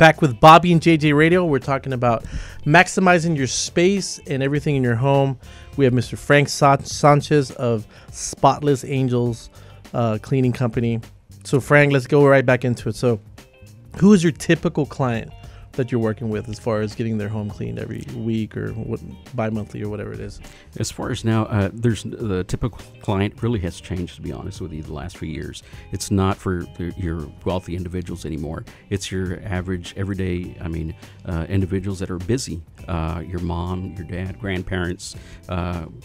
Back with Bobby and JJ Radio. We're talking about maximizing your space and everything in your home. We have Mr. Frank Sanchez of Spotless Angels Cleaning Company. So, Frank, let's go right back into it. So, who is your typical client that you're working with as far as getting their home cleaned every week or bi-monthly or whatever it is? As far as now, there's the typical client really has changed, to be honest with you, the last few years. It's not for your wealthy individuals anymore. It's your average, everyday, individuals that are busy. Your mom, your dad, grandparents,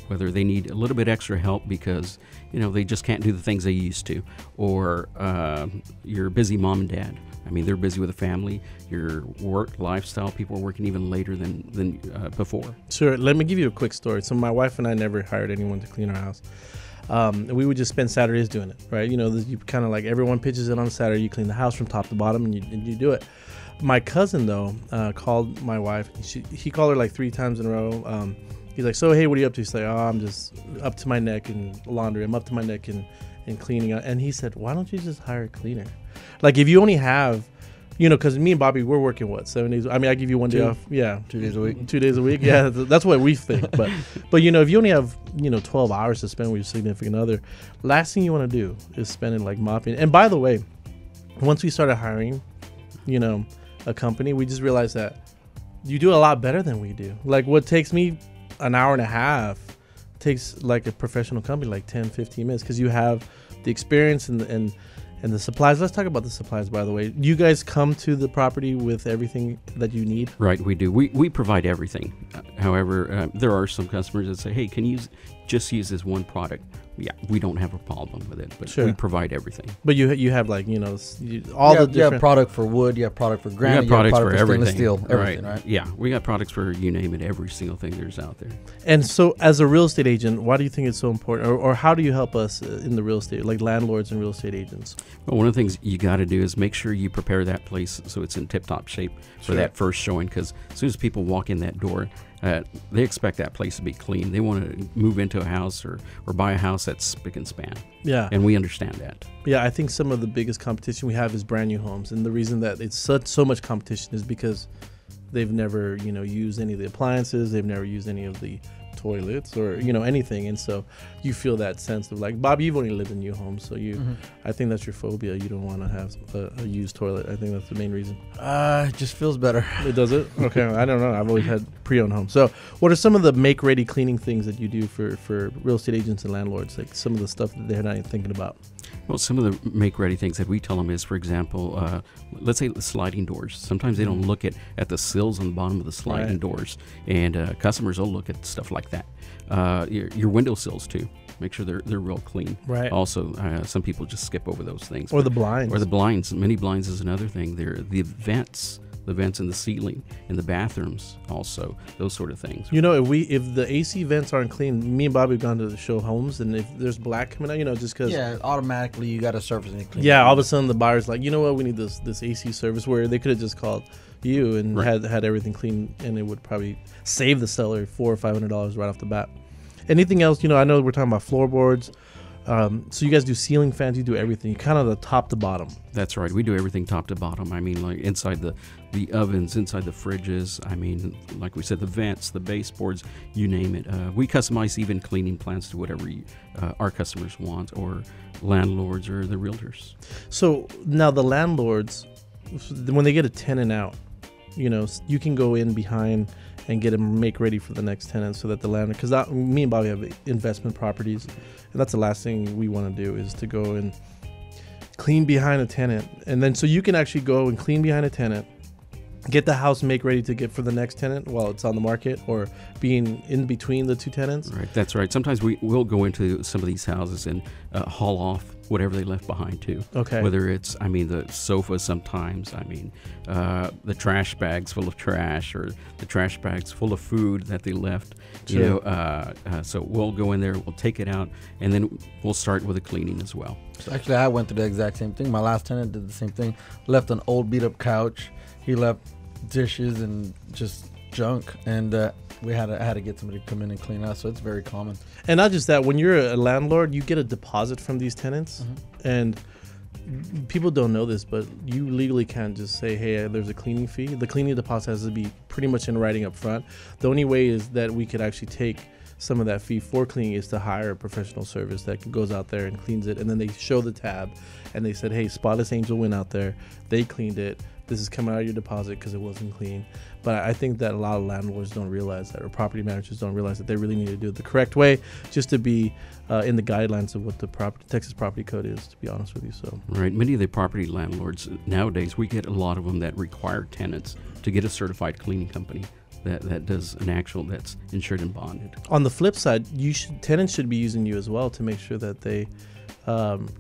whether they need a little bit extra help because, they just can't do the things they used to, or your busy mom and dad. They're busy with a family, your work lifestyle. People are working even later than before. Sure. Let me give you a quick story. So my wife and I never hired anyone to clean our house. We would just spend Saturdays doing it, right? You kind of like everyone pitches in on Saturday. You clean the house from top to bottom and you do it. My cousin, though, called my wife. He called her like 3 times in a row. He's like, so, hey, what are you up to? She's like, oh, I'm just up to my neck in laundry. I'm up to my neck in cleaning. And he said, why don't you just hire a cleaner? Like, if you only have, because me and Bobby, we're working, 7 days? I give you 1 day off. Yeah. 2 days a week. 2 days a week. Yeah, that's what we think. But if you only have, 12 hours to spend with your significant other, last thing you want to do is spend it like mopping. And by the way, once we started hiring, a company, we just realized that you do a lot better than we do. Like, what takes me an hour and a half takes like a professional company like 10, 15 minutes because you have the experience and the supplies. Let's talk about the supplies, by the way. You guys come to the property with everything that you need? Right, we do. We provide everything. However, there are some customers that say, hey, can you just use this one product? Yeah, we don't have a problem with it, but sure. We provide everything. But you have like, all the different... You have product for wood, you have product for granite, you have product for stainless steel, everything, right? Yeah, we got products for you name it, every single thing there's out there. And so as a real estate agent, why do you think it's so important? Or how do you help us in the real estate, like landlords and real estate agents? Well, one of the things you got to do is make sure you prepare that place so it's in tip-top shape for that first showing, because as soon as people walk in that door, they expect that place to be clean. They want to move into a house or buy a house that's spick and span. Yeah. And we understand that. Yeah, I think some of the biggest competition we have is brand new homes. And the reason that it's so much competition is because they've never, used any of the appliances. They've never used any of the toilets or, anything. And so you feel that sense of like, Bob, you've only lived in new homes. So I think that's your phobia. You don't want to have a used toilet. I think that's the main reason. It just feels better. It does it? Okay. I don't know. I've always had pre-owned homes. So what are some of the make-ready cleaning things that you do for real estate agents and landlords? Like some of the stuff that they're not even thinking about. Well, some of the make-ready things that we tell them is, for example, let's say the sliding doors. Sometimes they don't look at the sills on the bottom of the sliding doors, and customers will look at stuff like that. Your window sills, too. Make sure they're real clean. Right. Also, some people just skip over those things. Or the blinds. Or the blinds. Many blinds is another thing. They're the vents in the ceiling, in the bathrooms also, those sort of things. If the AC vents aren't clean, me and Bobby have gone to the show homes, and if there's black coming out, just because... Yeah, automatically you got to surface and clean. Yeah, all of a sudden the buyer's like, you know what, we need this AC service, where they could have just called you and had everything clean, and it would probably save the seller $400 or $500 right off the bat. Anything else? I know we're talking about floorboards. So you guys do ceiling fans, you do everything, kind of the top to bottom. That's right. We do everything top to bottom. Like inside the ovens, inside the fridges. Like we said, the vents, the baseboards, you name it. We customize even cleaning plans to whatever our customers want, or landlords or the realtors. So now the landlords, when they get a tenant out, you can go in behind and get them make ready for the next tenant, so that the landlord, because me and Bobby have investment properties, and that's the last thing we want to do is to go and clean behind a tenant. And then so you can actually go and clean behind a tenant, get the house make ready to get for the next tenant while it's on the market, or being in between the two tenants. Right, that's right. Sometimes we'll go into some of these houses and haul off whatever they left behind too. Okay. Whether it's, the sofa sometimes, the trash bags full of trash, or the trash bags full of food that they left. Sure. So we'll go in there, we'll take it out, and then we'll start with the cleaning as well. So actually, I went through the exact same thing. My last tenant did the same thing. Left an old beat up couch. He left dishes and just junk, and I had to get somebody to come in and clean out. So it's very common. And not just that, when you're a landlord, you get a deposit from these tenants, and people don't know this, but you legally can't just say, hey, there's a cleaning fee. The cleaning deposit has to be pretty much in writing up front. The only way is that we could actually take some of that fee for cleaning is to hire a professional service that goes out there and cleans it, and then they show the tab and they said, hey, Spotless Angel went out there, they cleaned it, this is coming out of your deposit because it wasn't clean. But I think that a lot of landlords don't realize that, or property managers don't realize that they really need to do it the correct way, just to be in the guidelines of what the Texas property code is, to be honest with you. So right, many of the property landlords nowadays, we get a lot of them that require tenants to get a certified cleaning company that does an actual, that's insured and bonded. On the flip side, tenants should be using you as well to make sure that they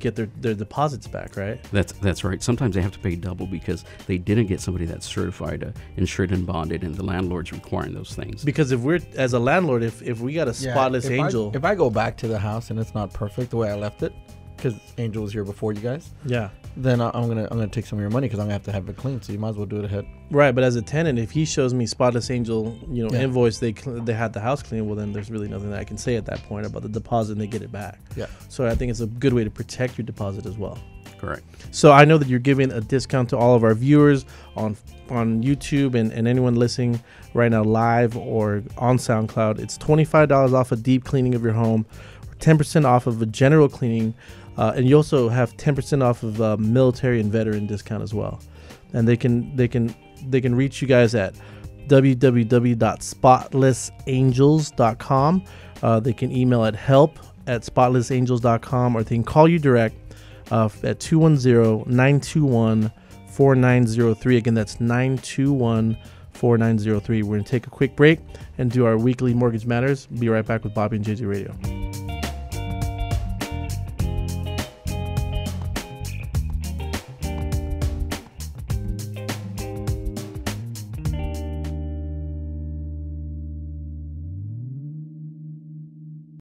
get their deposits back, right? That's right. Sometimes they have to pay double because they didn't get somebody that's certified, insured and bonded, and the landlord's requiring those things. Because if we're, as a landlord, if we got a Spotless Angel, if I go back to the house and it's not perfect the way I left it, because Angel was here before you guys, yeah, then I'm gonna take some of your money because I'm gonna have to have it clean. So you might as well do it ahead. Right, but as a tenant, if he shows me Spotless Angel, invoice, they had the house clean, well then there's really nothing that I can say at that point about the deposit, and they get it back. Yeah. So I think it's a good way to protect your deposit as well. Correct. So I know that you're giving a discount to all of our viewers on YouTube and anyone listening right now live or on SoundCloud. It's $25 off a deep cleaning of your home, or 10% off of a general cleaning, and you also have 10% off of military and veteran discount as well. And they can reach you guys at www.spotlessangels.com. They can email at help@spotlessangels.com, or they can call you direct at 210-921-4903. Again, that's 921-4903. We're going to take a quick break and do our weekly Mortgage Matters. Be right back with Bobby and JJ Radio.